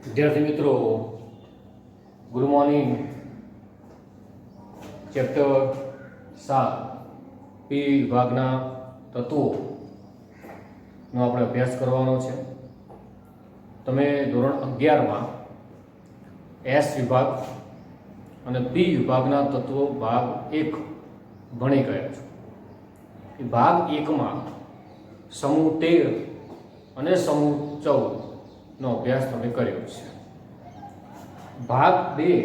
વિદ્યાર્થી મિત્રો, good morning. Chapter 7 પી વિભાગના તત્વોનો આપણે અભ્યાસ કરવાનો છે. તમે ધોરણ 11માં એસ વિભાગ અને પી વિભાગના તત્વો ભાગ 1 ભણી ગયા છો. ભાગ 1માં સમૂહ 13 અને સમૂહ 14 નો અભ્યાસ તમે કર્યો છે. ભાગ 2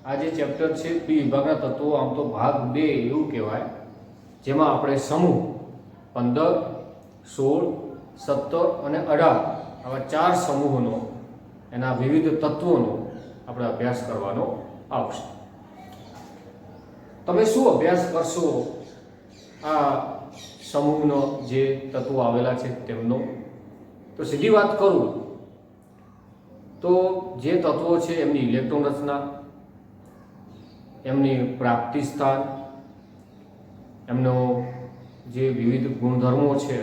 આ જે ચેપ્ટર છે પી વિભાગના તત્વો, આમ તો ભાગ 2 એવું કહેવાય, જેમાં આપણે સમૂહ 15, 16, 17 અને 18 આવા 4 સમૂહોનો, એના વિવિધ તત્વોનો આપણે અભ્યાસ કરવાનો આવશે. તમે શું અભ્યાસ કરશો આ સમૂહનો જે તત્વો આવેલા છે તેમનો? તો સીધી વાત કરું તો જે તત્વો છે એમની ઇલેક્ટ્રોન રચના, એમની પ્રાપ્તિ સ્થાન, એમનો જે વિવિધ ગુણધર્મો છે,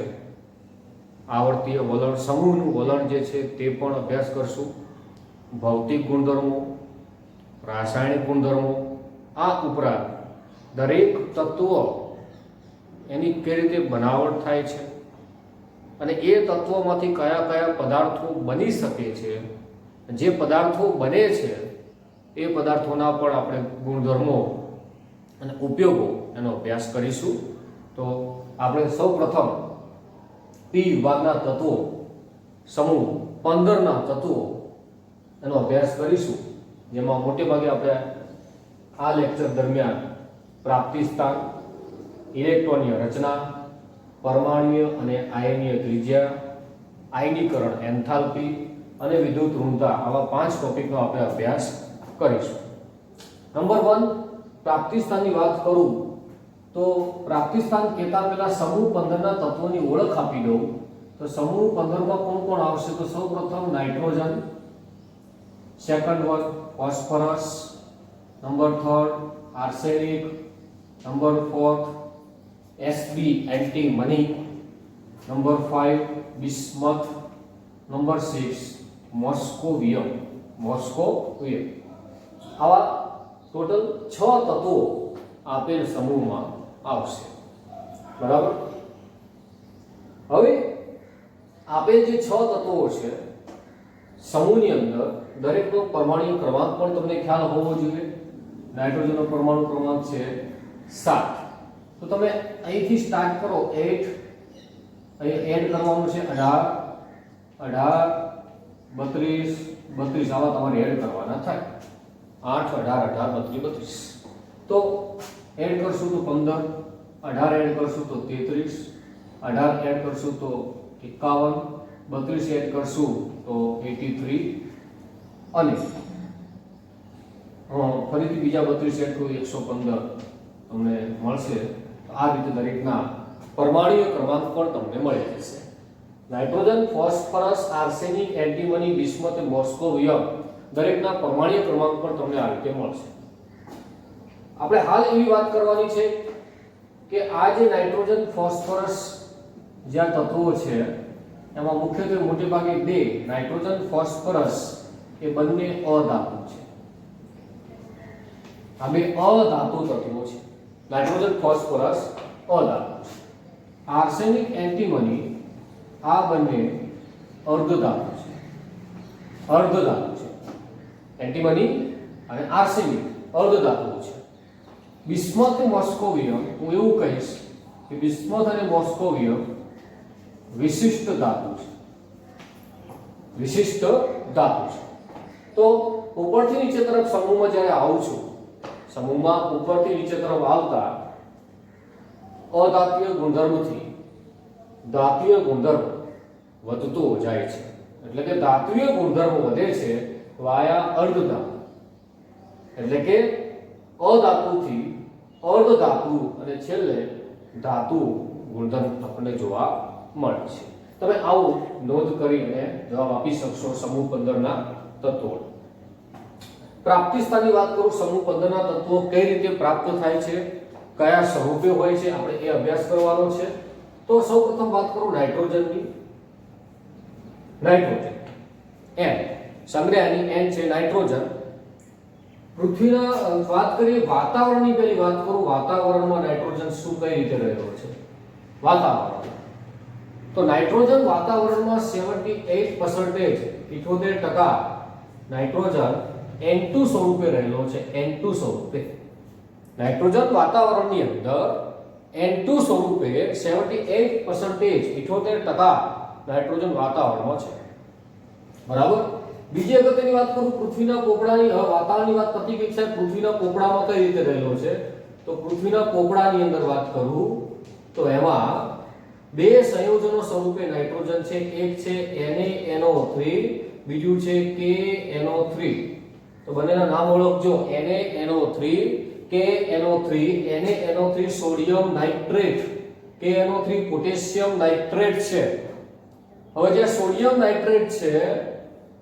આવર્તીય વલણ, સમૂહનું વલણ જે છે તે પણ અભ્યાસ કરશું. ભૌતિક ગુણધર્મો, રાસાયણિક ગુણધર્મો, આ ઉપરાંત દરેક તત્વ એની કઈ રીતે બનાવટ થાય છે અને એ તત્વોમાંથી કયા કયા પદાર્થો બની શકે છે, જે પદાર્થો બને છે એ પદાર્થોના પણ આપણે ગુણધર્મો અને ઉપયોગો એનો અભ્યાસ કરીશું. તો આપણે સૌપ્રથમ પી વિભાગના તત્વો, સમૂહ 15ના તત્વો એનો અભ્યાસ કરીશું, જેમાં મોટે ભાગે આપણે આ લેક્ચર દરમિયાન પ્રાપ્તિ સ્થાન, ઇલેક્ટ્રોનીય રચના, પરમાણુય અને આયનીય ત્રિજ્યા, આયનીકરણ એન્થાલ્પી અને વિદ્યુત ઋણતા, આવા 5 ટોપિકનો આપણે અભ્યાસ કરીશું. નંબર 1, પ્રાપ્તિ સ્થાનની વાત કરું તો પ્રાપ્તિ સ્થાન કહેતા પહેલા સમૂહ 15ના તત્વોની ઓળખ આપી દઉં. તો સમૂહ 15માં કોણ કોણ આવશે? તો સૌપ્રથમ nitrogen, second one phosphorus, number 3 arsenic, number 4 Sb antimony, number 5 bismuth, number 6 મોસ્કોવિયમ. આવા ટોટલ 6 તત્વો આપેલ સમૂહમાં આવશે. બરાબર. હવે આપેલ જે 6 તત્વો છે સમૂહની અંદર, દરેકનો પરમાણુ ક્રમાંક પણ તમને ખ્યાલ હોવો જોઈએ. નાઇટ્રોજનનો પરમાણુ ક્રમાંક છે 7. તો તમે અહીંથી સ્ટાર્ટ કરો 8, અહીં એડ કરવાનું છે 18, 32, 32 આવા તમારે એડ કરવાના થાય. 8, 18, 32. તો એડ કરશું તો 15, 18 એડ કરશું તો 33, 18 એડ કરશું તો 51, 32 એડ કરશું તો 83 અને ફરીથી બીજા 32 એડ કરો 115 તમને મળશે. આ રીતે દરેકના પરમાણુય ક્રમાંક પણ તમને મળી જશે. Nitrogen, phosphorus, arsenic, antimony, bismuth, moscovium દરેકના પરમાણુય ક્રમાંક પણ તમને આ રીતે મળશે. આપણે હાલ એવી વાત કરવાની છે કે આ જે નાઇટ્રોજન, ફોસ્ફરસ જે આ તત્વો છે એમાં મુખ્યત્વે મોટે ભાગે 2, નાઇટ્રોજન, ફોસ્ફરસ એ બંને અધાતુ છે. આ બે અધાતુ તત્વો છે. નાઇટ્રોજન, ફોસ્ફરસ અધાતુ છે. આર્સેનિક, એન્ટીમની આ બંને અર્ધધાતુ છે. અર્ધધાતુ છે. એન્ટીમની અને આર્સેનિક અર્ધધાતુ છે. બિસ્મથ, મોસ્કોવિયમ હું એવું કહીશ કે બિસ્મથ અને મોસ્કોવિયમ વિશિષ્ટ ધાતુ છે. વિશિષ્ટ ધાતુ છે. તો ઉપરથી નીચે તરફ સમૂહમાં જ્યારે આવું છું, સમૂહમાં ઉપરથી નીચે તરફ આવતા અધાત્વીય ગુણધર્મથી ધાત્વીય ગુણધર્મ વધતો જાય છે. એટલે કે ધાત્વીય ગુણધર્મ વધે છે વાયા અર્ધધાતુ, એટલે કે અધાતુથી અર્ધધાતુ અને છેલ્લે ધાતુ ગુણધર્મ આપણને જોવા મળે છે. તમે આવું નોંધ કરી અને જવાબ આપી શકશો સમૂહ 15ના તત્વો. પ્રાપ્તિ સ્થાનની વાત કરું, સમૂહ 15ના તત્વો કઈ રીતે પ્રાપ્ત થાય છે, કયા સ્વરૂપે હોય છે, આપણે એ અભ્યાસ કરવાનો છે. તો સૌપ્રથમ વાત કરું નાઇટ્રોજનની. નાઇટ્રોજન N સંગ્રહની N છે નાઇટ્રોજન. પૃથ્વીના વાત કરીએ વાતાવરણની, પહેલી વાત કરું, વાતાવરણમાં નાઇટ્રોજન શું કઈ રીતે રહેલો છે? વાતાવરણ તો નાઇટ્રોજન વાતાવરણમાં 78% 78% નાઇટ્રોજન N2 સ્વરૂપે રહેલો છે. N2 સ્વરૂપે નાઇટ્રોજન વાતાવરણની અંદર N2 સ્વરૂપે 78% 78% નાઇટ્રોજન વાતાવરણમાં છે. બરાબર. બીજી અગત્યની વાત કરું પૃથ્વીના પોપડાની, વાતાવરણની વાત પતી ગઈ છે. પૃથ્વીના પોપડામાં કઈ રીતે રહેલો છે? તો પૃથ્વીના પોપડાની અંદર વાત કરું તો એમાં બે સંયોજનો સ્વરૂપે નાઇટ્રોજન છે. એક છે NaNO3, બીજું છે KNO3. તો બંનેના નામ ઓળખજો. NaNO3, KNO3. NaNO3 sodium nitrate, KNO3 potassium nitrate છે. હવે જે સોડિયમ નાઇટ્રેટ છે,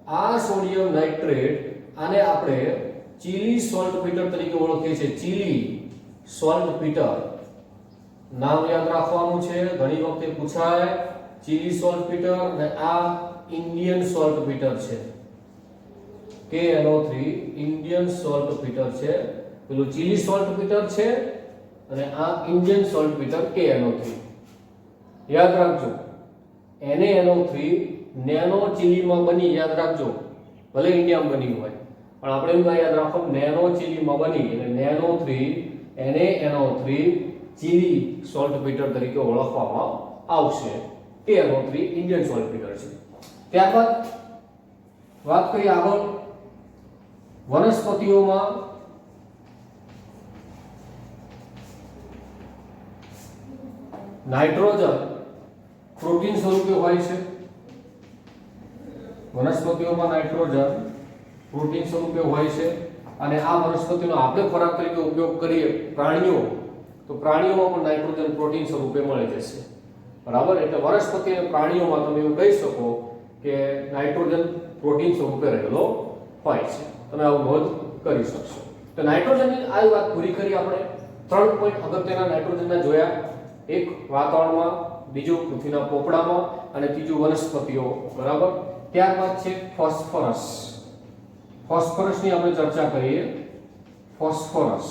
આ સોડિયમ નાઇટ્રેટ આને આપણે ચીલી સોલ્ટપીટર તરીકે ઓળખીએ છીએ. ચીલી સોલ્ટપીટર નામ યાદ રાખવાનું છે, ઘણી વખતે પૂછાય. ચીલી સોલ્ટપીટર અને આ ઇન્ડિયન સોલ્ટપીટર છે. KNO3 ઇન્ડિયન સોલ્ટપીટર છે. પેલું ચીલી સોલ્ટપીટર છે અને આ ઇન્ડિયન સોલ્ટપીટર KNO3. યાદ રાખજો. NaNO3 નેનો ચીલીમાં બની, યાદ રાખજો. ભલે ઇન્ડિયામાં બની હોય પણ આપણે એવું યાદ રાખો, નેનો ચીલીમાં બની એટલે NaNO3 ચીલી સોલ્ટપીટર તરીકે ઓળખવામાં આવશે. KNO3 ઇન્ડિયન સોલ્ટપીટર છે. ત્યારબાદ વાત કરીએ આગળ વનસ્પતિઓમાં નાઇટ્રોજન પ્રોટીન સ્વરૂપે હોય છે. વનસ્પતિઓમાં નાઇટ્રોજન પ્રોટીન સ્વરૂપે હોય છે અને આ વનસ્પતિનો આપણે ખોરાક તરીકે ઉપયોગ કરીએ પ્રાણીઓ, તો પ્રાણીઓમાં પણ નાઇટ્રોજન પ્રોટીન સ્વરૂપે મળી જશે. બરાબર. એટલે વનસ્પતિ અને પ્રાણીઓમાં તમે એવું કહી શકો કે નાઇટ્રોજન પ્રોટીન સ્વરૂપે રહેલો હોય છે. તમે આવું નોંધ કરી શકશો. તો નાઇટ્રોજનની આ વાત પૂરી કરી આપણે. 3 પોઈન્ટ અગત્યના નાઇટ્રોજનના જોયા. એક વાતાવરણમાં, બીજું પૃથ્વીના પોપડામાં અને ત્રીજું વનસ્પતિઓ. બરાબર. ત્યારબાદ છે ફોસ્ફરસ. ફોસ્ફરસની આપણે ચર્ચા કરીએ. ફોસ્ફરસ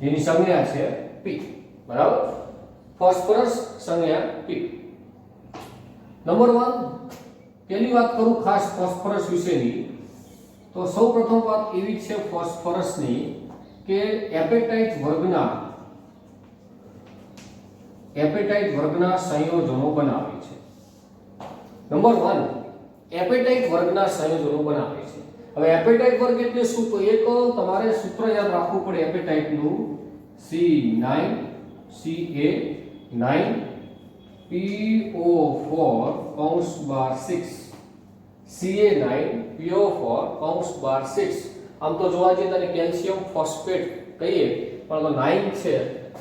જેની સંજ્ઞા છે P. બરાબર. ફોસ્ફરસ સંજ્ઞા P. નંબર 1, પહેલી વાત કરું ખાસ ફોસ્ફરસ વિશેની, તો સૌપ્રથમ વાત એવી છે ફોસ્ફરસની કે એપેટાઇટ વર્ગના સંયોજનો બનાવે છે. નંબર 1, એપેટાઇટ વર્ગના સંયોજનો બનાવે છે. હવે એપેટાઇટ વર્ગ એટલે શું? તો એક તમારે સૂત્ર યાદ રાખવું પડે એપેટાઇટનું. C9Ca9 PO4 Ca9 PO4 આમ તો જોવા જઈએ તો કેલ્શિયમ ફોસ્ફેટ કહીએ પણ તો 9 છે.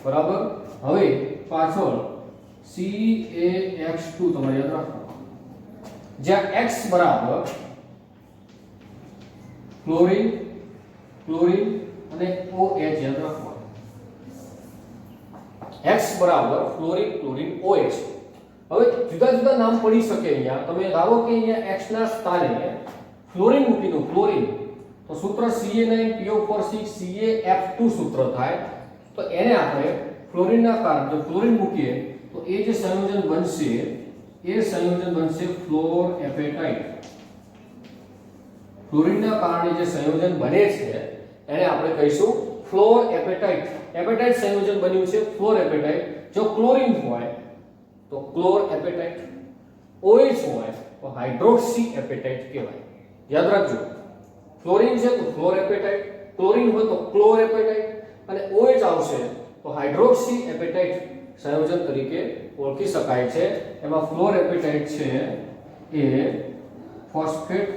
બરાબર. હવે પાછળ CaX2 તમારે યાદ રાખવાનું, જ્યાં X બરાબર ક્લોરીન અને OH યાદ રાખવાનું. X બરાબર ક્લોરીન OH. હવે જુદા જુદા નામ પડી શકે. અહીંયા તમે ધારો કે અહીંયા X ના સ્થાને ફ્લોરીન મૂકી દો. ફ્લોરીન તો સૂત્ર Ca9PO4 CaF2 સૂત્ર થાય. તો એને આપણે ફ્લોરીનના કારણે જો ક્લોરીન મૂકીએ તો એ જે સંયોજન બનશે એ સંયોજન બનશે ફ્લોરએપેટાઇટ. ફ્લોરીનના કારણે જે સંયોજન બને છે એને આપણે કહીશું ફ્લોરએપેટાઇટ. એપેટાઇટ સંયોજન બન્યું છે ફ્લોરએપેટાઇટ. જો ક્લોરીન હોય તો ક્લોરએપેટાઇટ, OH હોય તો હાઇડ્રોક્સી એપેટાઇટ કહેવાય. યાદ રાખજો. ફ્લોરીન છે તો ફ્લોરએપેટાઇટ, ક્લોરીન હોય તો ક્લોરએપેટાઇટ અને OH આવશે તો હાઇડ્રોક્સી એપેટાઇટ સંયોજન તરીકે ઓળખી શકાય છે. એમાં ફ્લોરએપેટાઇટ છે એ ફોસ્ફેટ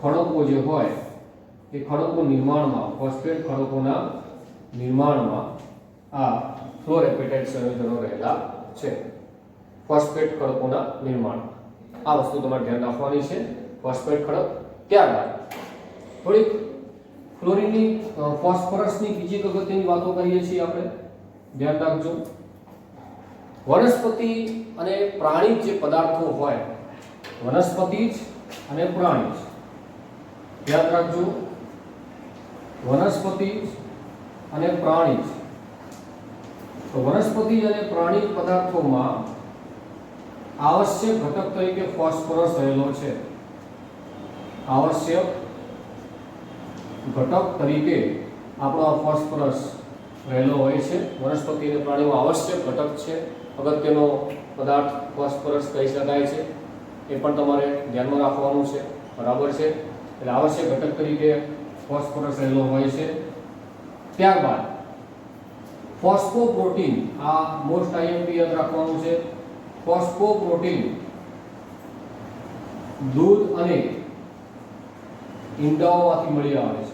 ખડકો જે હોય એ ખડકો નિર્માણમાં, ફોસ્ફેટ ખડકોના નિર્માણમાં આ ફ્લોરએપેટાઇટ સંયોજનો રહેલા છે. ફોસ્ફેટ ખડકોના નિર્માણમાં આ વસ્તુ તમારે ધ્યાન રાખવાની છે. ફોસ્ફેટ ખડક. ત્યારબાદ થોડીક ફ્લોરીનની ફોસ્ફરસની બીજી અગત્યની વાતો કરીએ છીએ આપણે. ધ્યાન રાખજો. વનસ્પતિ અને પ્રાણી જે પદાર્થો હોય, વનસ્પતિ અને પ્રાણી, યાદ રાખજો, વનસ્પતિ અને પ્રાણી. તો વનસ્પતિ અને પ્રાણી પદાર્થોમાં આવશ્યક ઘટક તરીકે ફોસ્ફરસ રહેલો છે. આવશ્યક ઘટક તરીકે આપણો ફોસ્ફરસ રહેલો હોય છે. વનસ્પતિ અને પ્રાણીમાં આવશ્યક ઘટક છે, અગત્યનો પદાર્થ ફોસ્ફરસ કહી શકાય છે. એ પણ તમારે ધ્યાનમાં રાખવાનું છે, બરાબર છે. એટલે આવશ્યક ઘટક તરીકે ફોસ્ફરસ રહેલો હોય છે. ત્યારબાદ ફોસ્ફોપ્રોટીન, આ મોસ્ટ આઈએમપી યાદ રાખવાનું છે. ફોસ્ફોપ્રોટીન દૂધ અને ઈંડાઓમાંથી મળી આવે છે.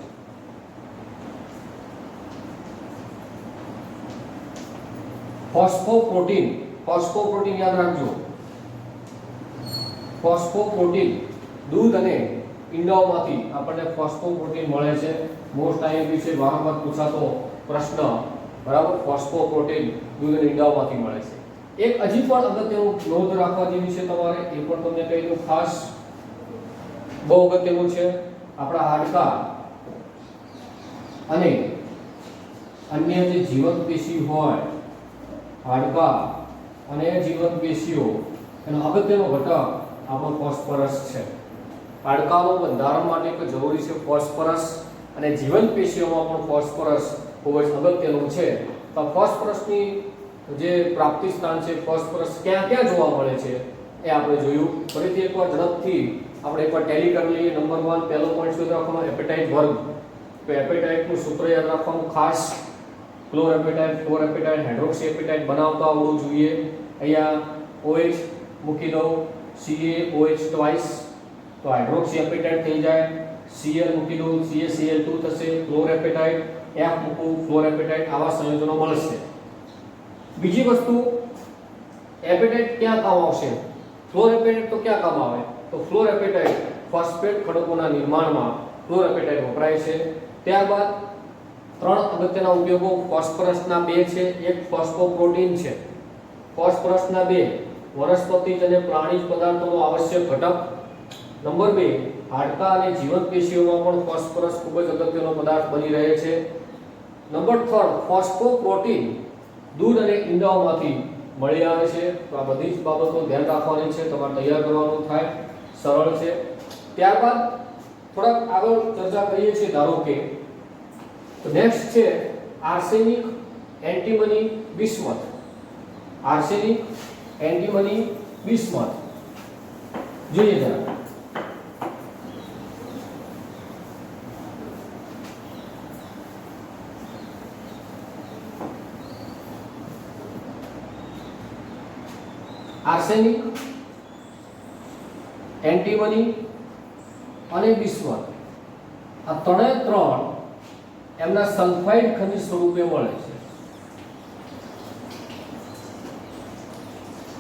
ફોસ્ફોપ્રોટીન, ફોસ્ફોપ્રોટીન યાદ રાખજો. ફોસ્ફોપ્રોટીન દૂધ અને ઈંડાઓમાંથી આપણને ફોસ્ફોપ્રોટીન મળે છે. મોસ્ટ આઈએમપી છે, વારંવાર પૂછાતો પ્રશ્ન, બરાબર. ફોસ્ફોપ્રોટીન દૂધ અને ઈંડાઓમાંથી મળે છે. એક હજી પણ અગત્યનું નોંધ રાખવા જેવી છે તમારે, એ પણ તમને કહી દઉં ખાસ, બહુ અગત્યનું છે. આપણા હાડકા અને અન્ય જે જીવંત પેશી હોય, હાડકા અને જીવંત પેશીઓ, એનો અગત્યનો ઘટક આપણો ફોસ્ફરસ છે. હાડકાનું બંધારણ માટે એક જરૂરી છે ફોસ્ફરસ, અને જીવંત પેશીઓમાં પણ ફોસ્ફરસ ખૂબ જ અગત્યનું છે. તો ફોસ્ફરસની જે પ્રાપ્તિ સ્થાન છે, ફોસ્ફરસ ક્યાં ક્યાં જોવા મળે છે, એ આપણે જોયું. ફરીથી એકવાર ઝડપથી આપણે એકવાર ટેલી કરી લઈએ. નંબર 1 પહેલો પોઈન્ટ શું રાખવાનો? એપેટાઇટ વર્ગ. તો એપેટાઇટનું સૂત્ર યાદ રાખવાનું ખાસ. Chlor apatite, fluor apatite, hydroxy apatite બનાવતા આવડવું જોઈએ. અહીંયા OH મૂકી દઉં, CaOH ટ્વાઇસ, તો હાઇડ્રોક્સી એપેટાઇટ થઈ જાય. Cl મૂકી દઉં, CaCl2 થશે. ક્લોર એપેટાઇટ, F મૂકું, ફ્લોર એપેટાઇટ. આવા સંયોજનો મળશે. બીજી વસ્તુ, એપેટાઇટ ક્યાં કામ આવશે? ફ્લોર એપેટાઇટ તો ક્યાં કામ આવે? તો ફ્લોર એપેટાઇટ ફોસ્ફેટ ખડકોના નિર્માણમાં ફ્લોર એપેટાઇટ વપરાય છે. ત્યારબાદ ત્રણ અગત્યના ઉપયોગો ફોસ્ફરસના બે છે. એક ફોસ્ફોપ્રોટીન છે. ફોસ્ફરસના બે વનસ્પતિ અને પ્રાણીજ પદાર્થોનો આવશ્યક ઘટક. નંબર 2, હાડકા અને જીવંત પેશીઓમાં પણ ફોસ્ફરસ ખૂબ જ અગત્યનો પદાર્થ બની રહે છે. નંબર 3, ફોસ્ફોપ્રોટીન દૂધ અને ઈંડાઓમાંથી મળી આવે છે. તો આ બધી જ બાબતો ધ્યાન રાખવાની છે, તમારે તૈયાર કરવાનું થાય, સરળ છે. ત્યારબાદ થોડાક આગળ ચર્ચા કરીએ છીએ. ધારો કે તો નેક્સ્ટ છે arsenic, antimony, bismuth. Arsenic, antimony, bismuth જોઈએ જરા. આર્સેનિક, એન્ટીમની અને બિસ્મથ, આ ત્રણ એમના સલ્ફાઇડ ખનિજ સ્વરૂપે મળે છે.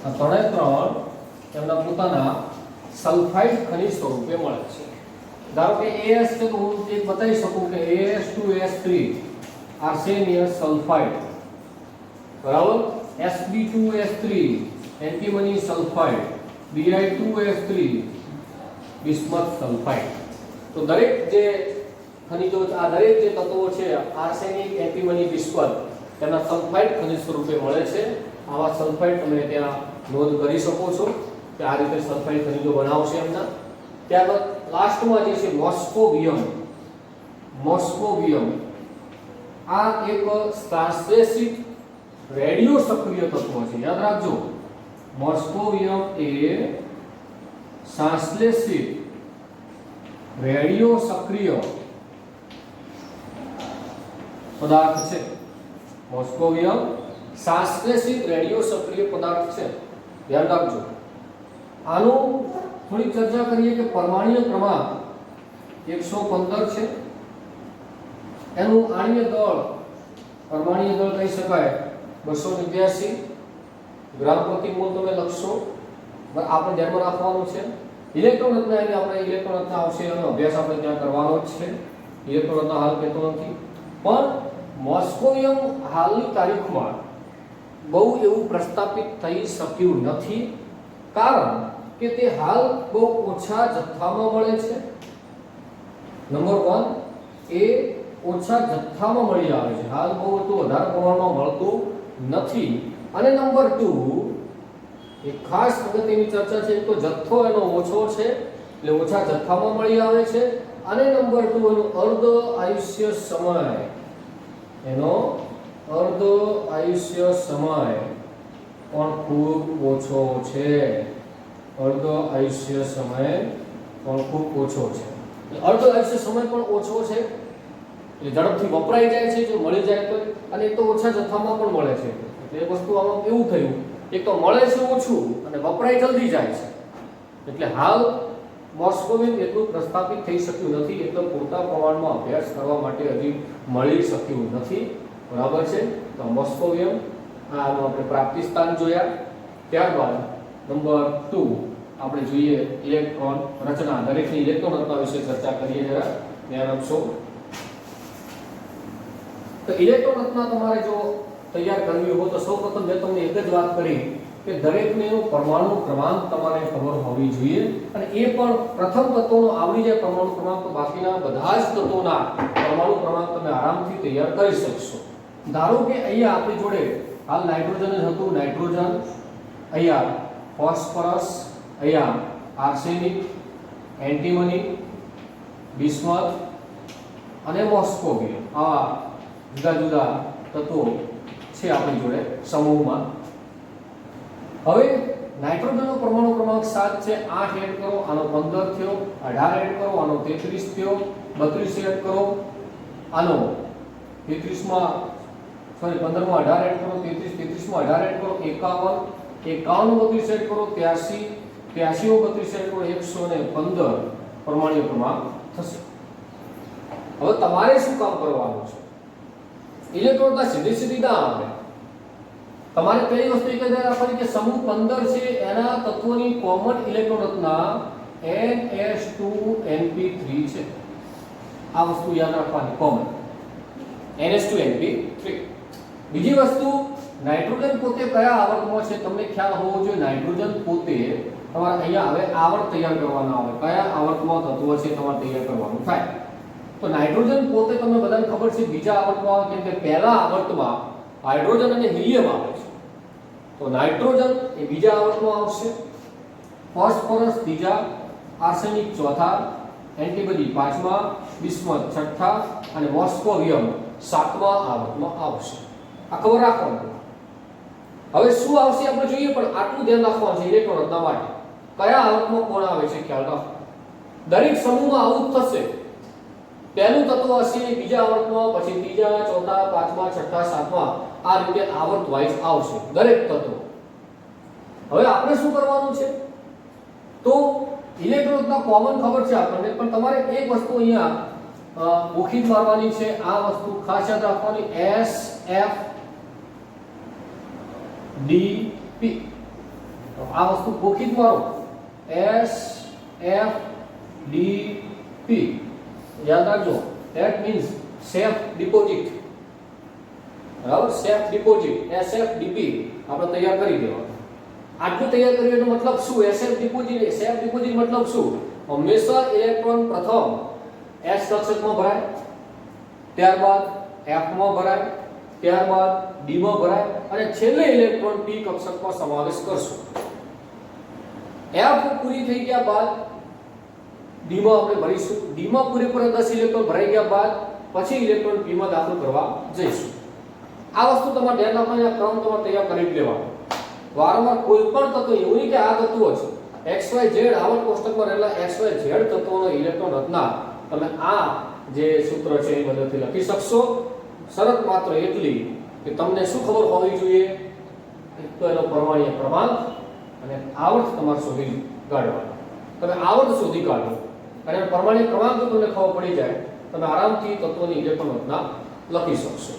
આ ત્રણ એમના પોતાના સલ્ફાઇડ ખનિજ સ્વરૂપે મળે છે. ધારો કે AS છે, તો હું એક બતાવી શકું કે AS2S3 આર્સેનિયસ સલ્ફાઇડ, બરાબર. Sb2S3 antimony sulphide, Bi2S3 bismuth sulphide. તો દરેક જે ખનિજો, આ દરેક જે તત્વો છે, આર્સેનિક, એન્ટીમની, બિસ્મથ, તેના સલ્ફાઇડ ખનિજ સ્વરૂપે મળે છે. આવા સલ્ફાઇડ તમે ત્યાં નોંધ કરી શકો છો કે આ રીતે સલ્ફાઇડ ખનિજો બનાવશે એમના. ત્યારબાદ લાસ્ટમાં જે છે મોસ્કોવિયમ. મોસ્કોવિયમ આ એક સંશ્લેષિત રેડિયો સક્રિય તત્વ છે, યાદ રાખજો. મોસ્કોવિયમ એ સંશ્લેષિત રેડિયો સક્રિય પદાર્થ છે. મોસ્કોવિયમ સંશ્લેષિત રેડિયો સક્રિય પદાર્થ છે, ધ્યાન રાખજો. આનું થોડી ચર્ચા કરીએ કે પરમાણ્વીય ક્રમાંક 115 છે. એનું આણ્વીય દળ, પરમાણ્વીય દળ કહી શકાય 289 ગ્રામ પ્રતિ મોલ. તમે લખશો, આપણે ધ્યાનમાં રાખવાનું છે. ઇલેક્ટ્રોન રચના એટલે આપણે ઇલેક્ટ્રોન રચના આવશે, એનો અભ્યાસ આપણે ત્યાં કરવાનો જ છે. ઇલેક્ટ્રોન રચના હાલ કહેતો નથી, પણ મોસ્કોવિયમ હાલની તારીખમાં બહુ એવું પ્રસ્થાપિત થઈ શક્યું નથી, કારણ કે તે હાલ બહુ ઓછા જથ્થામાં મળે છે. નંબર 1 એ ઓછા જથ્થામાં મળી આવે છે, હાલ બહુ વધારે પ્રમાણમાં મળતું નથી. અને નંબર 2 એક ખાસ અગત્યની ચર્ચા છે, તો જથ્થો એનો ઓછો છે એટલે ઓછા જથ્થામાં મળી આવે છે. અને નંબર 2 એનું અર્ધ આયુષ્ય સમય, એનો અર્ધ આયુષ્ય સમય પણ ખૂબ ઓછો છે. અર્ધ આયુષ્ય સમય પણ ખૂબ ઓછો છે. અર્ધ આયુષ્ય સમય પણ ઓછો છે એટલે ઝડપથી વપરાઈ જાય છે જો મળી જાય તો, અને એક તો ઓછા જથ્થામાં પણ મળે છે. એટલે એ વસ્તુ આમાં એવું થયું, એક તો મળે છે ઓછું અને વપરાય જલ્દી જાય છે. એટલે હાલ મોસ્કોવિયમ એટલું પ્રસ્થાપિત થઈ શક્યું નથી, એટલે પૂરતા પ્રમાણમાં અભ્યાસ કરવા માટે હજી મળી શક્યું નથી. બરાબર છે. તો મોસ્કોવિયમ આનું આપણે પ્રાપ્તિ સ્થાન જોયા. ત્યારબાદ નંબર 2 આપણે જોઈએ ઇલેક્ટ્રોન રચના. દરેકની ઇલેક્ટ્રોન રચના વિશે ચર્ચા કરીએ, જરા ધ્યાન આપશો. તો ઇલેક્ટ્રોન રચના તમારે જો તૈયાર કરવી હોય તો સૌપ્રથમ મેં તમને એક જ વાત કરી કે દરેકનો પરમાણુ ક્રમાંક તમારે ખબર હોવી જોઈએ, અને એ પણ પ્રથમ તત્વનો આવડી જાય પરમાણુ ક્રમાંક તો બાકીના બધા જ તત્વોના પરમાણુ ક્રમાંક તમે આરામથી તૈયાર કરી શકશો. ધારો કે અહીંયા આપણી જોડે હાલ નાઇટ્રોજન જ હતું, નાઇટ્રોજન, અહીંયા ફોસ્ફરસ, અહીંયા આર્સેનિક, એન્ટીમની, બિસ્મથ અને મોસ્કોવિયમ, આ જુદા જુદા તત્વો છે આપણી જોડે સમૂહમાં. હવે નાઇટ્રોજનનો પરમાણુ ક્રમાંક 7 છે, 8 એડ કરો, આનો 15 થયો, 18 એડ કરો, આનો 33 થયો, 32 એડ કરો, આનો 33 માં સોરી 15 માં 18 એડ કરો, 33 માં 18 એડ કરો, 51 32 એડ કરો, 83 માં 32 એડ કરો, 115 પરમાણુ ક્રમાંક થશે. હવે તમારે શું કામ કરવાનું છે? ઇલેક્ટ્રોનના સીધી ના આવે, તમારે કઈ વસ્તુ એક જ રાખવાની કે સમૂહ 15 છે એના તત્વોની કોમન ઇલેક્ટ્રોન રચના NS2Np3 છે. આ વસ્તુ યાદ રાખવાની, કોમન NS2Np3. બીજી વસ્તુ, નાઇટ્રોજન પોતે કયા આવર્તમાં છે તમને ખ્યાલ હોવો જોઈએ. નાઇટ્રોજન પોતે તમારે અહીંયા હવે આવર્ત તૈયાર કરવાના આવે, કયા આવર્તમાં તત્વ છે તમારે તૈયાર કરવાનું થાય. તો નાઇટ્રોજન પોતે તમને બધાને ખબર છે બીજા આવર્તમાં, કેમ કે પહેલા આવર્તમાં હાઇડ્રોજન અને હિલિયમ આવે છે, તો નાઇટ્રોજન એ બીજા આવર્તમાં આવશે, ફોસ્ફરસ ત્રીજા, આર્સેનિક ચોથા, એન્ટીબોડી પાંચમા, બિસ્મથ છઠ્ઠા અને મોસ્કોવિયમ સાતમા આવર્તમાં આવશે. આ ખબર રાખવાનું. હવે શું આવશે આપણે જોઈએ, પણ આટલું ધ્યાન રાખવાનું છે ઇલેક્ટ્રોન રચના માટે કયા આવર્તમાં કોણ આવે છે ખ્યાલ રાખો. દરેક સમૂહમાં આવું જ થશે. પહેલું તત્વ હશે બીજા આવર્તમાં, પછી ત્રીજા, ચોથા, પાંચમા, છઠ્ઠા, સાતમા, આ રીતે આવર્ત વાઇઝ આવશે દરેક તત્વ. હવે આપણે શું કરવાનું છે, તો ઇલેક્ટ્રોનના કોમન ખબર છે આપણને, પણ તમારે એક વસ્તુ અહીંયા ગોખી મારવાની છે. આ વસ્તુ ખાસ યાદ રાખવાની, SFDP. તો આ વસ્તુ ગોખી મારો, SFDP યાદ રાખજો. that means safe deposit. બરાબર, સેફ ડિપોઝિટ SFDP આપણે તૈયાર કરી દેવાનું. આટલું તૈયાર કર્યું એનો મતલબ શું? સેફ ડિપોઝિટ મતલબ શું? હંમેશા ઇલેક્ટ્રોન પ્રથમ S કક્ષકમાં ભરાય, ત્યારબાદ F માં ભરાય, ત્યારબાદ D માં ભરાય અને છેલ્લે ઇલેક્ટ્રોન P કક્ષકમાં સમાવેશ કરશું. F પૂરી થઈ ગયા બાદ D માં આપણે ભરીશું. D માં પૂરેપૂરા 10 ઇલેક્ટ્રોન ભરાઈ ગયા બાદ પછી ઇલેક્ટ્રોન P માં દાખલ કરવા જઈશું. આ વસ્તુ તમારે ધ્યાન રાખવાની, આ ક્રમ તમારે તૈયાર કરી લેવાનો. વારંવાર કોઈ પણ તત્વ એવું નહીં કે આ તત્વો છે XYZ આવર્ત કોષ્ટકમાં રહેલા XYZ તત્વોનો ઇલેક્ટ્રોન રચના તમે આ જે સૂત્ર છે એ મદદથી લખી શકશો. શરત માત્ર એટલી કે તમને શું ખબર હોવી જોઈએ, એક તો એનો પરમાણ્વીય ક્રમાંક અને આવર્ત તમારે શોધી કાઢવાનો. તમે આવર્ત શોધી કાઢો અને પરમાણ્વીય ક્રમાંક જો તમને ખબર પડી જાય તમે આરામથી તત્વોની ઇલેક્ટ્રોન રચના લખી શકશો.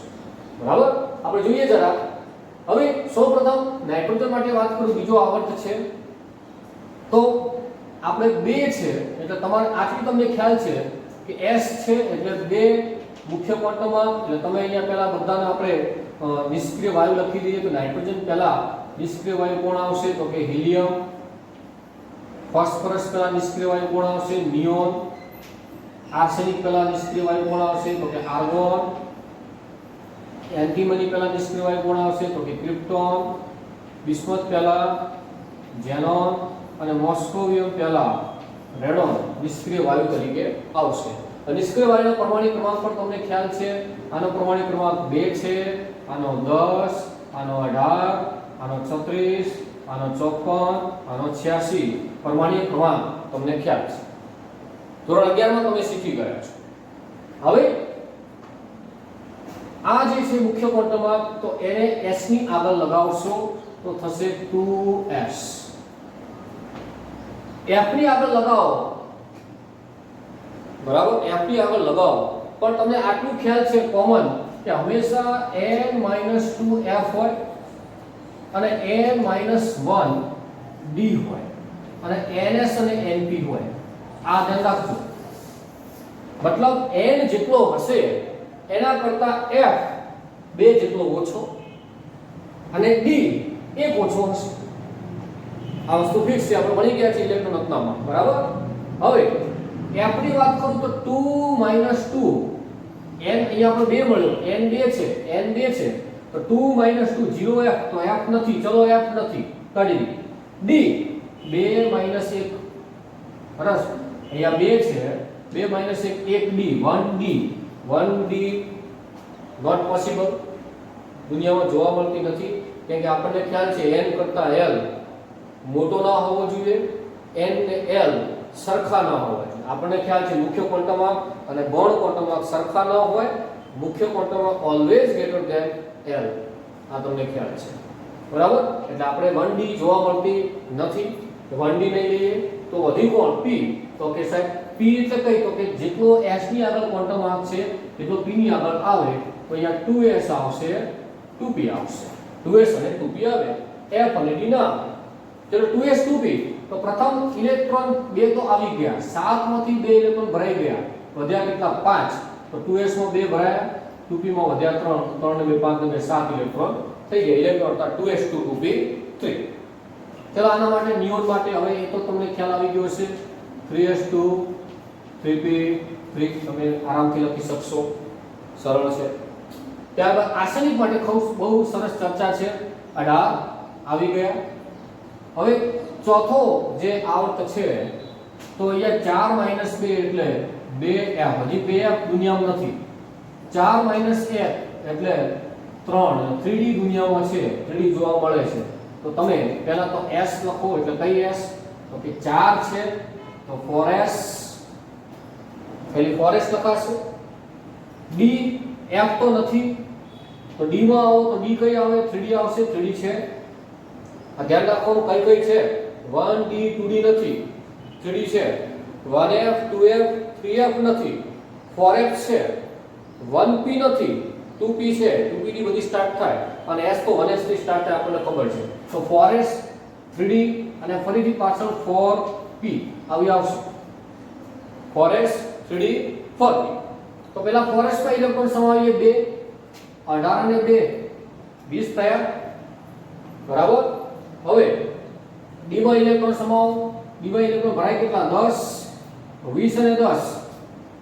બરાબર, આપણે જોઈએ જરા. હવે સૌપ્રથમ નાઇટ્રોજન માટે વાત કરું, બીજો આવર્ત છે તો આપણે 2 છે એટલે તમારે આટલી તમને ખ્યાલ છે કે S છે એટલે 2 મુખ્ય ક્વોન્ટમમાં, એટલે તમે અહીંયા પહેલા બધાને આપણે નિષ્ક્રિય વાયુ લખી દઈએ તો નાઇટ્રોજન પહેલા નિષ્ક્રિય વાયુ કોણ આવશે તો કે હિલિયમ. ફોસ્ફરસ પહેલા નિષ્ક્રિય વાયુ કોણ આવશે નિયોન. આર્સેનિક પહેલા નિષ્ક્રિય વાયુ કોણ આવશે તો કે આર્ગોન. એન્ટીમની પહેલા નિષ્ક્રિય વાયુ કોણ આવશે તો કે ક્રિપ્ટોન. બિસ્મથ પહેલા ઝેનોન અને મોસ્કોવિયમ પહેલા રેડોન નિષ્ક્રિય વાયુ તરીકે આવશે. નિષ્ક્રિય વાયુનો પરમાણુ ક્રમાંક પણ તમને ખ્યાલ છે. આનો પરમાણુ ક્રમાંક 2 છે, આનો 10, આનો 18, આનો 36, આનો 54, આનો 86 પરમાણુ ક્રમાંક તમને ખ્યાલ છે. ધોરણ 11 માં તમે શીખી ગયા છો. હવે આ જે છે મુખ્ય ક્વોન્ટમ તો એને s ની આગળ લગાવશો તો થશે 2s. f ની આગળ લગાવો, બરાબર, f ની આગળ લગાવો, પણ તમને આટલું ખ્યાલ છે કોમન કે હંમેશા n-2f હોય અને n-1 d હોય અને ns અને np હોય. આ ધ્યાન રાખજો. મતલબ n જેટલો હશે એના કરતા f 2 જેટલો ઓછો અને d 1 ઓછો હશે. આ વસ્તુ ફિક્સ છે, આપણે ભણી ગયા છે ઇલેક્ટ્રોન રચનામાં, બરાબર. હવે f ની વાત કરું તો 2 - 2 n અહીંયા આપણે 2 મળ્યો, n 2 છે, n 2 છે તો 2 - 2 0f તો f નથી, ચલો f નથી, કાઢી d 2 - 1 સરસ. અહીંયા 2 છે, 2 - 1 1d 1d નોટ પોસિબલ, દુનિયામાં જોવા મળતી નથી. કેમ કે આપણને ખ્યાલ છે n કરતા l મોટો ના હોવો જોઈએ, n ને l સરખા ના હોવા જોઈએ. આપણને ખ્યાલ છે મુખ્ય ક્વોન્ટમમાં અને ગૌણ ક્વોન્ટમમાં સરખા ન હોય. મુખ્ય ક્વોન્ટમમાં ઓલવેઝ ગ્રેટર ધેન l. આ તમને ખ્યાલ છે, બરાબર. એટલે આપણે 1d જોવા મળતી નથી, 1d નહીં લઈએ તો વધી કોણ p, તો કે સાહેબ p એટલે કઈ, તો કે જેટલો s ની આગળ ક્વોન્ટમ આંક છે એટલો p ની આગળ આવે તો અહીંયા 2s આવશે, 2p આવશે. 2s અને 2p આવે, f અને d ના આવે. ચલો 2s 2p તો પ્રથમ ઇલેક્ટ્રોન 2 તો આવી ગયા, 7 માંથી 2 ઇલેક્ટ્રોન ભરાઈ ગયા, વધ્યા કેટલા 5. તો 2s માં 2 ભરાયા, 2p માં વધ્યા 3, 3 ને 2 5 ને 2 7 ઇલેક્ટ્રોન થઈ ગયા. ઇલેક્ટ્રોન હતા 2s 2 2p 3. ચલો આના માટે નિયોન માટે હવે એ તો તમને ખ્યાલ આવી ગયો હશે, 3s 2 3p 3 તમે આરામથી લખી શકશો, સરળ છે. ત્યારબાદ આર્સેનિક માટે બહુ સરસ ચર્ચા છે, 18 આવી ગયા. હવે ચોથો જે આવર્ત છે તો અહીંયા 4 - 2 એટલે 2f, હજી 2f દુનિયામાં નથી. 4 - 1 એટલે 3, 3d દુનિયામાં છે, 3d જોવા મળે છે. તો તમે પહેલા તો s લખો, એટલે કઈ s તો કે 4 છે તો 4s, પહેલી 4s લખાશે. d f તો નથી તો d માં આવો તો d કઈ આવે, 3d આવશે, 3d છે. આ ધ્યાન રાખવાનું કઈ કઈ છે, 1d 2d નથી, 3d છે. 1f 2f 3f નથી, 4f છે, 1p નથી, 2p છે, 2p ની બધી સ્ટાર્ટ થાય અને s તો 1s થી સ્ટાર્ટ થાય, આપણને ખબર છે. તો 4s 3d અને ફરીથી પાછળ 4p આવી આવશે, 4s 3d 4p. તો પહેલા 4s માં ઇલેક્ટ્રોન સમાવીએ 2, 18 અને 2 20 થયા, બરાબર. હવે d માં ઇલેક્ટ્રોન સમાવો, d માં ઇલેક્ટ્રોન ભરાય કેટલા 10, 20 અને 10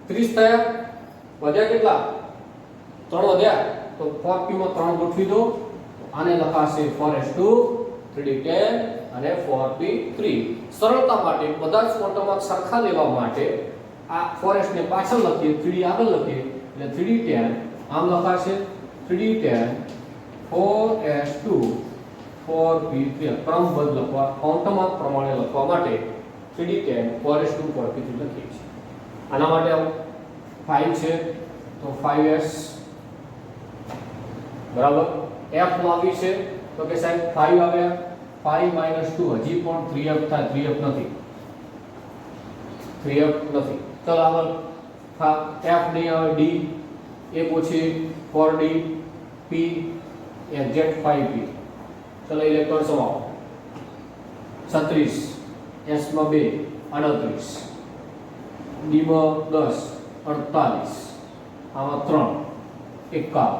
30 થયા, વધ્યા કેટલા 3 વધ્યા, તો 4p માં 3 ગોઠવી દો. આને લખાશે 4s2 3d10 અને 4p 3. સરળતા માટે બધા જ ક્વોન્ટમ માર્ક સરખા લેવા માટે આ 4s ને પાછળ લખીએ, 3d આગળ લખીએ, એટલે 3d10 આમ લખાશે, 3d10 4s2 4p3. ક્રમબદ્ધ લખવા, ક્વોન્ટમ માર્ક પ્રમાણે લખવા માટે 3d10 4s2 4p3 લખીએ છીએ. આના માટે 5 છે તો 5s, બરાબર. f આવી છે તો કે સાહેબ 5 આવ્યા, 5 - 2 હજી પણ 3f થાય, 3f નથી, 3f નથી. ચલો આગળ f નહીં આવે, d 1 ઓછી 4d p એક્ઝેક્ટ 5p. ચલો ઇલેક્ટ્રોન સમાવો, 36 s માં 2 38, d માં 10 48, આમાં 3 51,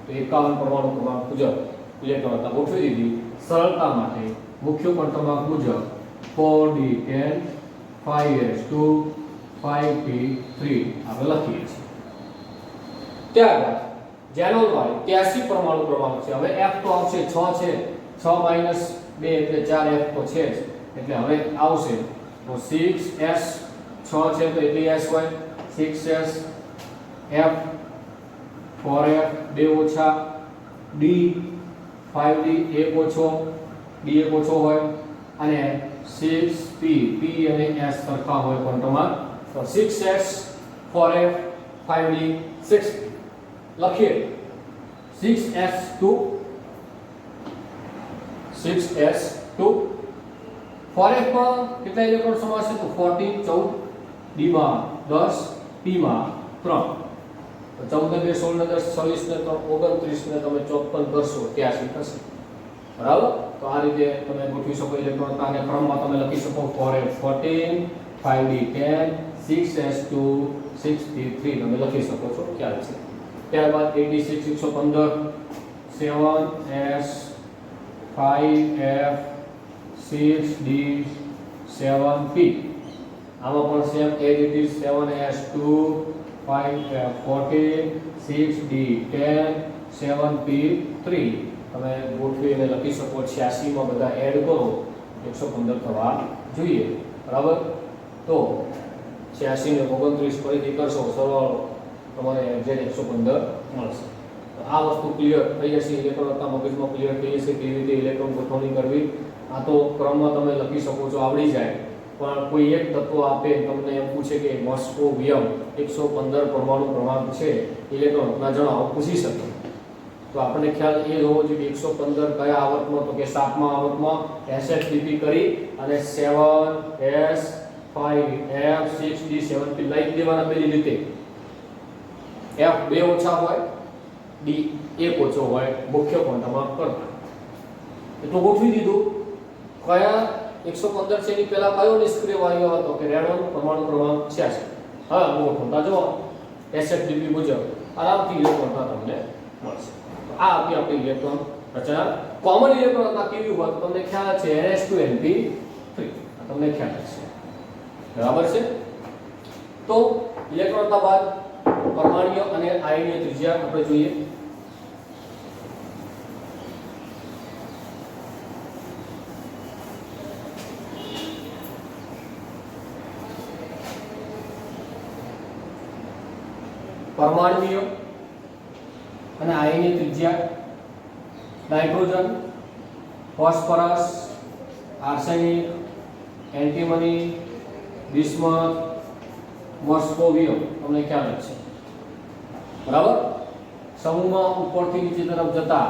તો 51 પરમાણુ ક્રમાંક મુજબ ઇલેક્ટ્રોન ગોઠવી દીધી. સરળતા માટે મુખ્ય ક્રમાંક મુજબ 4d10 5s2 5p3 આપણે લખીએ છીએ. ત્યારબાદ ઝેનોન 83 પરમાણુ ક્રમાંક છે. હવે f તો આવશે 6 છે, 6 - 2 એટલે 4f તો છે જ, એટલે હવે આવશે તો 6s 6 છે તો એટલી s હોય 6s f 4f 2 ઓછા d 5d 1 ઓછો d 1 ઓછો હોય અને 6p p અને s સરખા હોય ક્વોન્ટમમાં તો 6s 4f 5d 6 લખીએ 6s2 4f માં કેટલા ઇલેક્ટ્રોન સમાશે તો 14 14 d માં 10 p માં 3 તો 14 ને 2 16 ને 10 26 ને 3 29 ને તમે 54 કરશો 83 થશે. બરાબર. તો આ રીતે તમે ગોઠવી શકો ઇલેક્ટ્રોન અને ક્રમમાં તમે લખી શકો 4f 14 5d 10 6s2 6p3 તમે લખી શકો છો. ખ્યાલ છે. ત્યારબાદ 86 115 7s 5f 6d 7p આમાં પણ same age it is 7s2 5f 14 6d 10 7p3 તમે ગોઠવીને લખી શકો. 86 માં બધા એડ કરો 115 થવા જોઈએ. બરાબર. તો 86 ને 29 ફરીથી કરશો સરવાળો તમારે એક્ઝેક્ટ 115 મળશે. તો આ વસ્તુ ક્લિયર થઈ જશે. ઇલેક્ટ્રોનના મગજમાં ક્લિયર થઈ જશે કેવી રીતે ઇલેક્ટ્રોન ગોઠવણી કરવી. આ તો ક્રમમાં તમે લખી શકો છો, આવડી જાય. પણ કોઈ એક તત્વ આપે તમને એમ પૂછે કે મોસ્કોવિયમ 115 પરમાણુ ક્રમાંક છે ઇલેક્ટ્રોનના જણાવો પૂછી શકે. તો આપણને ખ્યાલ એ હોવો જોઈએ કે 115 કયા આવર્તમાં તો કે 7મા આવર્તમાં SHDP કરી અને 7s 5f 6d 7p like દેવાના. પેલી રીતે f 2 ઓછા હોય d 1 ઓછો હોય મુખ્ય ક્વોન્ટમમાં કરતા. એટલું ગોઠવી દીધું. કયા 115 છે એની પહેલા કયો નિષ્ક્રિય વાયુ હતો કે રેડોન પરમાણુ ક્રમાંક 86. હા ગોઠવતા જો SHDP મુજબ આરામથી ઇલેક્ટ્રોન તમને મળશે. આ આપી આપણી ઇલેક્ટ્રોન રચના. કોમન ઇલેક્ટ્રોન કેવી હોય તો તમને ખ્યાલ છે ns2np3 તમને ખ્યાલ છે. બરાબર છે. તો ઇલેક્ટ્રોન બાદ પરમાણ્વીય અને આયનીય ત્રિજ્યા આપણે જોઈએ. પરમાણ્વીય અને આયનીય ત્રિજ્યા nitrogen, phosphorus, arsenic, antimony, bismuth, moscovium તમને ખ્યાલ જ છે. બરાબર. સમૂહમાં ઉપરથી નીચે તરફ જતા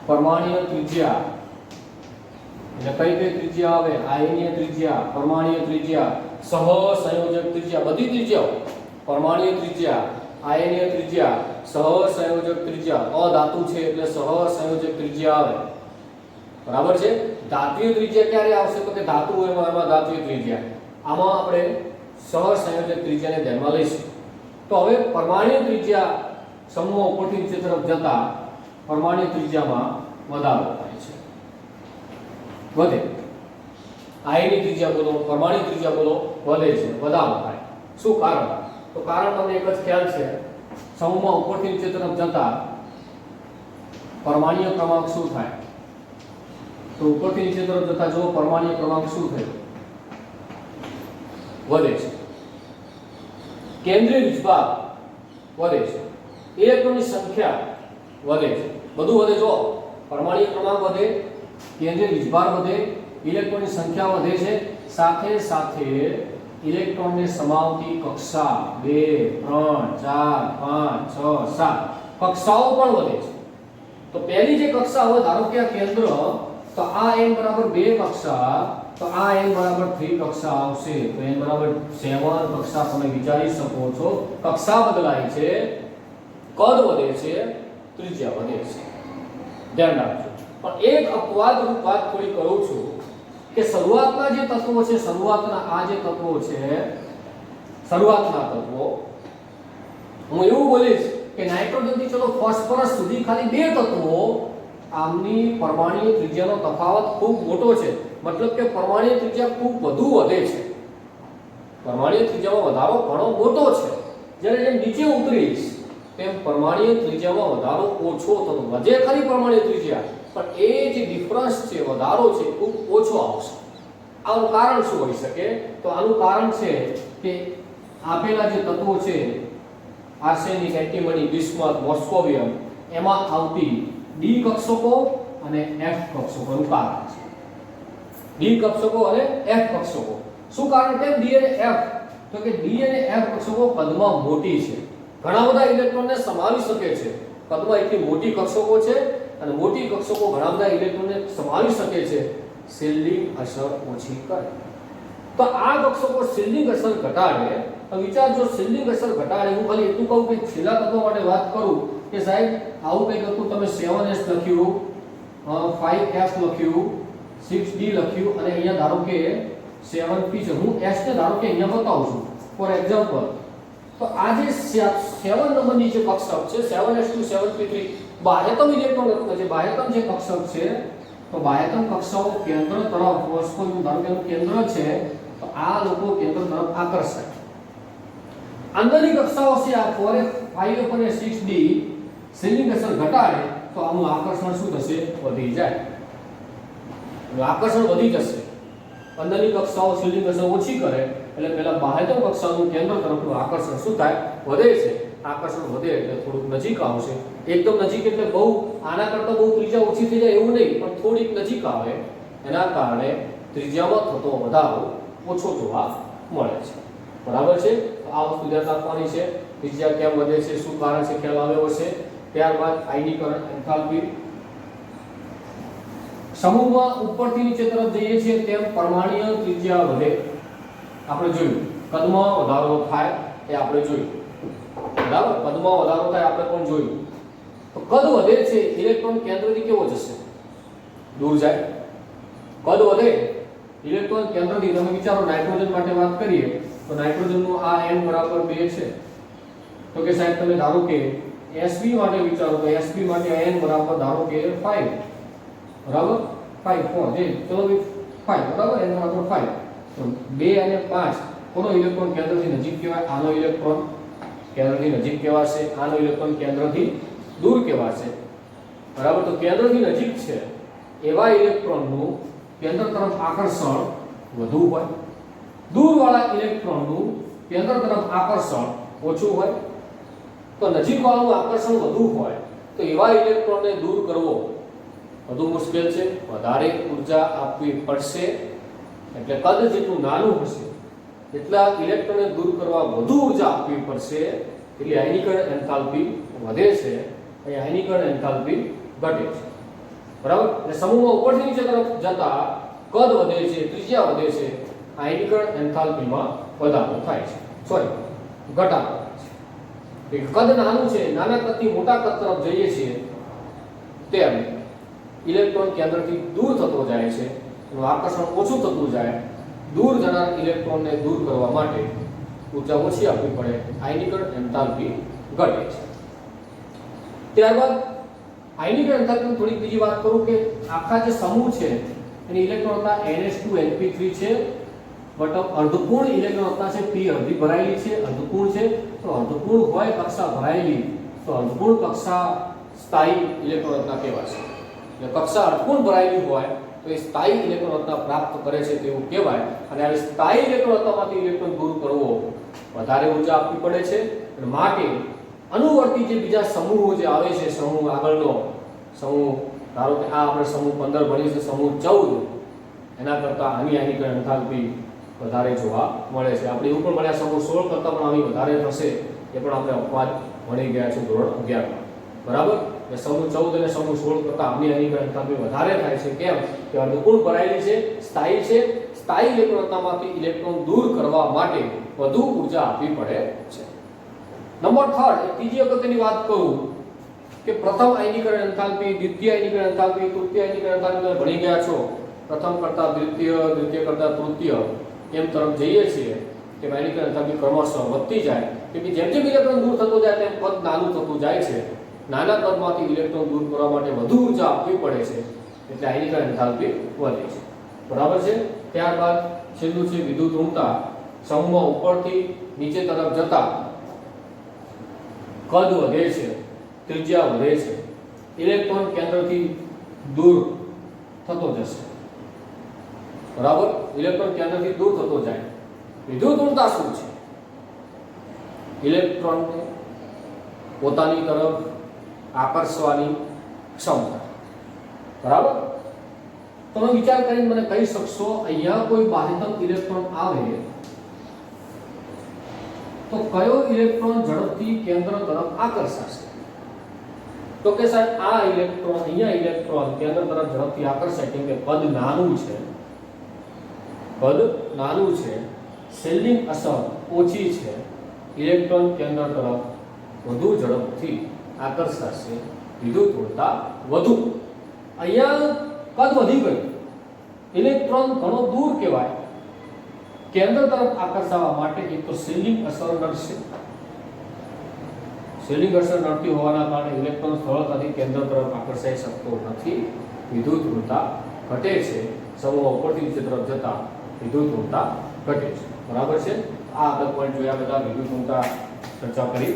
પરમાણ્વીય ત્રિજ્યા એટલે કઈ ત્રિજ્યા આવે? આયનીય ત્રિજ્યા, પરમાણ્વીય ત્રિજ્યા, સહસંયોજક ત્રિજ્યા, બધી ત્રિજ્યાઓ પરમાણ્વીય ત્રિજ્યા, આયનીય ત્રિજ્યા, સહસંયોજક ત્રિજ્યા. અધાતુ છે એટલે સહસંયોજક ત્રિજ્યા આવે. બરાબર છે. ધાત્વિય ત્રિજ્યા ક્યારે આવશે તો કે ધાતુ હોય એમાં ધાત્વિય ત્રિજ્યા. આમાં આપણે સહસંયોજક ત્રિજ્યાને ધ્યાનમાં લઈશું. તો હવે પરમાણ્વીય ત્રિજ્યા સમૂહ ઉપરથી નીચે તરફ જતા પરમાણ્વીય ત્રિજ્યામાં વધારો થાય છે, વધે. આયનીય ત્રિજ્યા બોલો, પરમાણ્વીય ત્રિજ્યા બોલો, વધે છે, વધારો થાય. શું કારણ? તો કારણ તમને એક જ ખ્યાલ છે. સમૂહમાં ઉપરથી નીચે તરફ જતા પરમાણ્વીય ક્રમાંક શું થાય? તો ઉપરથી નીચે તરફ જતા જો પરમાણ્વીય ક્રમાંક શું થાય? વધે છે. કેન્દ્રીય વિભાગ વધે છે. ઇલેક્ટ્રોનની સંખ્યા વધે છે. બધું વધે. જો પરમાણ્વીય ક્રમાંક વધે, કેન્દ્રીય વિભાગ વધે, ઇલેક્ટ્રોનની સંખ્યા વધે છે. સાથે સાથે ઇલેક્ટ્રોનને સમાવતી કક્ષા 2 3 4 5 6 7 કક્ષાઓ પણ વધે છે. તો પહેલી જે કક્ષા હોય ધારો કે આ કેન્દ્ર, તો આ n બરાબર 2 કક્ષા, તો આ n બરાબર 3 કક્ષા આવશે. તો n બરાબર 7 કક્ષા તમે વિચારી શકો છો. કક્ષા બદલાય છે, કદ વધે છે, ત્રિજ્યા વધે છે. ધ્યાન રાખજો. પણ એક અપવાદરૂપ વાત થોડી કરું છું કે શરૂઆતના જે તત્વો છે, શરૂઆતના આ જે તત્વો છે, શરૂઆતના તત્વો હું એવું બોલીશ કે નાઇટ્રોજનથી ચલો ફોસ્ફરસ સુધી ખાલી બે તત્વો આમની પરમાણ્વીય ત્રિજ્યાનો તફાવત ખૂબ મોટો છે, મતલબ કે પરમાણ્વીય ત્રિજ્યા ખૂબ વધુ વધે છે, પરમાણ્વીય ત્રિજ્યામાં વધારો ઘણો મોટો છે. જ્યારે જેમ નીચે ઉતરીશ તેમ પરમાણ્વીય ત્રિજ્યામાં વધારો ઓછો થતો વધે ખરી પરમાણ્વીય ત્રિજ્યા, પણ એ જે ડિફરન્સ છે, વધારો છે, ખૂબ ઓછો આવશે. આનું કારણ શું હોઈ શકે? તો આનું કારણ છે કે આપેલા જે તત્વો છે આર્સેનિક, એન્ટીમની, બિસ્મથ, મોસ્કોવિયમ, એમાં આવતી ડી કક્ષકો અને એફ કક્ષકોનું કારણ છે. ડી કક્ષકો અને એફ કક્ષકો. શું કારણ કેમ ડી અને એફ? તો કે ડી અને એફ કક્ષકો કદમાં મોટી છે, ઘણા બધા ઇલેક્ટ્રોનને સમાવી શકે છે. કદમાં એટલી મોટી કક્ષકો છે અને મોટી કક્ષકો ઘણા બધા ઇલેક્ટ્રોનને સમાવી શકે છે. શિલ્ડિંગ અસર ઓછી કરે. તો આ કક્ષકો શિલ્ડિંગ અસર ઘટાડે. તો વિચારજો, શિલ્ડિંગ અસર ઘટાડે. હું ખાલી એટલું કહું કે છેલ્લા તત્વો માટે વાત કરું કે સાહેબ આવું કંઈક હતું, તમે 7s લખ્યું, 5f લખ્યું, 6d લખ્યું અને અહીંયા ધારો કે 7p છે. હું s ને ધારો કે અહીંયા બતાવું છું ફોર એક્ઝામ્પલ. તો આ જે 7 નંબરની જે કક્ષક છે 7s2 7p3 બાહ્યતમ ઇલેક્ટ્રોન રત્ન છે. બાહ્યતમ જે કક્ષક છે તો બાહ્યતમ કક્ષાઓ કેન્દ્ર તરફ વસ્તુનું ધારો કે કેન્દ્ર છે, તો આ લોકો કેન્દ્ર તરફ આકર્ષાય. અંદરની કક્ષાઓ છે આ 4f 5f અને 6d શિલ્ડિંગ અસર ઘટાડે તો આનું આકર્ષણ શું થશે? વધી જાય. આકર્ષણ વધી જશે. અંદરની કક્ષાઓ શિલ્ડિંગ અસર ઓછી કરે એટલે પેલા બાહ્યતમ કક્ષાનું કેન્દ્ર તરફનું આકર્ષણ શું થાય? વધે છે. આકર્ષણ વધે એટલે થોડુંક નજીક આવશે. એકદમ નજીક એટલે બહુ આના કરતાં બહુ ત્રિજ્યા ઓછી થઈ જાય એવું નહીં, પણ થોડીક નજીક આવે. એના કારણે ત્રિજ્યામાં થતો વધારો ઓછો જોવા મળે છે. બરાબર છે? તો આ વસ્તુ ધ્યાન રાખવાની છે. ત્રિજ્યા કેમ વધે છે, શું કારણ છે, ખ્યાલ આવ્યો હશે. ત્યારબાદ આયનીકરણ, એન્થાલ્પી. સમૂહમાં ઉપરથી નીચે તરફ જઈએ છીએ તેમ પરમાણ્વીય ત્રિજ્યા વધે. આપણે જોયું કદમાં વધારો થાય એ આપણે જોયું. બરાબર, કદમાં વધારો થાય આપણે પણ જોયું. તો કદ વધે છે, ઇલેક્ટ્રોન કેન્દ્રથી કેવો જશે? દૂર જાય. કદ વધે, ઇલેક્ટ્રોન કેન્દ્રથી, તમે વિચારો નાઇટ્રોજન માટે વાત કરીએ તો નાઇટ્રોજનનું આ n બરાબર 2 છે. તો કે સાહેબ તમે ધારો કે Sb માટે વિચારો તો Sb માટે n બરાબર ધારો કે 5. બરાબર, 5 4 જે ચલો 5 બરાબર, n બરાબર 5. તો 2 અને 5 કોનો ઇલેક્ટ્રોન કેન્દ્રથી નજીક કહેવાય? આનો ઇલેક્ટ્રોન કેન્દ્રથી નજીક કહેવાશે, આનો ઇલેક્ટ્રોન કેન્દ્રથી દૂર કહેવાશે. બરાબર, તો કેન્દ્રથી નજીક છે એવા ઇલેક્ટ્રોનનું કેન્દ્ર તરફ આકર્ષણ વધુ હોય, દૂરવાળા ઇલેક્ટ્રોનનું કેન્દ્ર તરફ આકર્ષણ ઓછું હોય. તો નજીકવાળાનું આકર્ષણ વધુ હોય તો એવા ઇલેક્ટ્રોનને દૂર કરવો વધુ મુશ્કેલ છે, વધારે ઊર્જા આપવી પડશે. એટલે કદ જેટલું નાનું હશે એટલા ઇલેક્ટ્રોનને દૂર કરવા વધુ ઊર્જા આપવી પડશે. એટલે આયનીકરણ એન્થાલ્પી વધે છે, અહીં આયનીકરણ એન્થાલ્પી ઘટે છે. બરાબર, એટલે સમૂહમાં ઉપરથી નીચે તરફ જતા કદ વધે છે, ત્રિજ્યા વધે છે, આયનીકરણ એન્થાલ્પીમાં વધારો થાય છે, સોરી ઘટાડો થાય છે. કદ નાનું છે, નાના કદથી મોટા કદ તરફ જઈએ છીએ તેમ ઇલેક્ટ્રોન કેન્દ્રથી દૂર થતો જાય છે, એનું આકર્ષણ ઓછું થતું જાય. દૂર જનાર ઇલેક્ટ્રોનને દૂર કરવા માટે ઊર્જા ઓછી આપવી પડે, આયનીકરણ એન્થાલ્પી ઘટે છે. ત્યારબાદ આયનીકરણ એન્થાલ્પીની થોડીક બીજી વાત કરું કે આખા જે સમૂહ છે એની ઇલેક્ટ્રોન રચના NH2 Np3 છે, બટ અર્ધપૂર્ણ ઇલેક્ટ્રોન રચના છે, p અડધી ભરાયેલી છે, અર્ધપૂર્ણ છે. તો અર્ધપૂર્ણ હોય કક્ષા ભરાયેલી તો અર્ધપૂર્ણ કક્ષા સ્થાયી ઇલેક્ટ્રોન રચના કહેવાશે. એટલે કક્ષા અર્ધપૂર્ણ ભરાયેલી હોય તો એ સ્થાયી ઇલેક્ટ્રોન રચના પ્રાપ્ત કરે છે તેવું કહેવાય. અને આવી સ્થાયી ઇલેક્ટ્રોન રચનામાંથી ઇલેક્ટ્રોન દૂર કરવો વધારે ઊર્જા આપવી પડે છે. અને માટે અનુવર્તી જે બીજા સમૂહો જે આવે છે, સમૂહ આગળનો સમૂહ ધારો કે આ આપણે સમૂહ 15 ભણી છે, સમૂહ 14, એના કરતાં આની આયનીકરણ એન્થાલ્પી વધારે જોવા મળે છે. આપણે એવું પણ ભણ્યા સમૂહ 16 કરતાં પણ આની વધારે થશે, એ પણ આપણે અપવાદ ભણી ગયા છે ધોરણ 11માં. બરાબર, એટલે સમૂહ 14 અને સમૂહ 16 કરતાં આની આયનીકરણ એન્થાલ્પી વધારે થાય છે. કેમ? કે અર્ધપૂર્ણ ભરાયેલી છે, સ્થાયી છે. સ્થાયી ઇલેક્ટ્રોન રચનામાંથી ઇલેક્ટ્રોન દૂર કરવા માટે વધુ ઊર્જા આપવી પડે છે. નંબર 3, ત્રીજી અગત્યની વાત કરું કે પ્રથમ આયનીકરણ એન્થાલ્પી, દ્વિતીય આયનીકરણ એન્થાલ્પી, તૃતીય આયનીકરણ એન્થાલ્પી તમે ભણી ગયા છો. પ્રથમ કરતાં દ્વિતીય, દ્વિતીય કરતાં તૃતીય એમ તરફ જઈએ છીએ કે આયનીકરણ એન્થાલ્પી ક્રમશઃ વધતી જાય. કે જેમ જેમ ઇલેક્ટ્રોન દૂર થતો જાય તેમ કદ નાનું થતું જાય છે. નાના કદમાંથી ઇલેક્ટ્રોન દૂર કરવા માટે વધુ ઊર્જા આપવી પડે છે, એટલે આયનિકરણ એન્થાલ્પી વધે છે. બરાબર છે. ત્યારબાદ છેલ્લું છે વિદ્યુત ઋણતા. સમૂહમાં ઉપરથી નીચે તરફ જતા કદ વધે છે, ત્રિજ્યા વધે છે, ઇલેક્ટ્રોન કેન્દ્રથી દૂર થતો જશે. બરાબર, ઇલેક્ટ્રોન કેન્દ્રથી દૂર થતો જાય. વિદ્યુત ઋણતા શું છે? ઇલેક્ટ્રોનને પોતાની તરફ આકર્ષવાની ક્ષમતા. બરાબર, તમે વિચાર કરીને મને કહી શકશો અહીંયા કોઈ બાહ્યતમ ઇલેક્ટ્રોન આવે તો કયો ઇલેક્ટ્રોન ઝડપથી કેન્દ્ર તરફ આકર્ષાશે? તો કે સાહેબ આ ઇલેક્ટ્રોન, અહીંયા ઇલેક્ટ્રોન કેન્દ્ર તરફ ઝડપથી આકર્ષાય કેમ કે કદ નાનું છે, કદ નાનું છે, શેલિંગ અસર ઓછી છે, ઇલેક્ટ્રોન કેન્દ્ર તરફ વધુ ઝડપથી આકર્ષાશે, વિદ્યુત ઋણતા વધુ. અહીંયા કદ વધી ગયું, ઇલેક્ટ્રોન ઘણો દૂર કહેવાય, કેન્દ્ર તરફ આકર્ષવા માટે એક તો શેલિંગ અસર નડશે. શેલિંગ અસર નડતી હોવાના કારણે ઇલેક્ટ્રોન સરળતાથી કેન્દ્ર તરફ આકર્ષાઈ શકતો નથી, વિદ્યુત ઋણતા ઘટે છે. સમૂહ ઉપરથી નીચે તરફ જતા વિદ્યુત ઋણતા ઘટે છે. બરાબર છે. આ બધા પોઈન્ટ જોયા, બધા વિદ્યુત ઋણતા ચર્ચા કરી.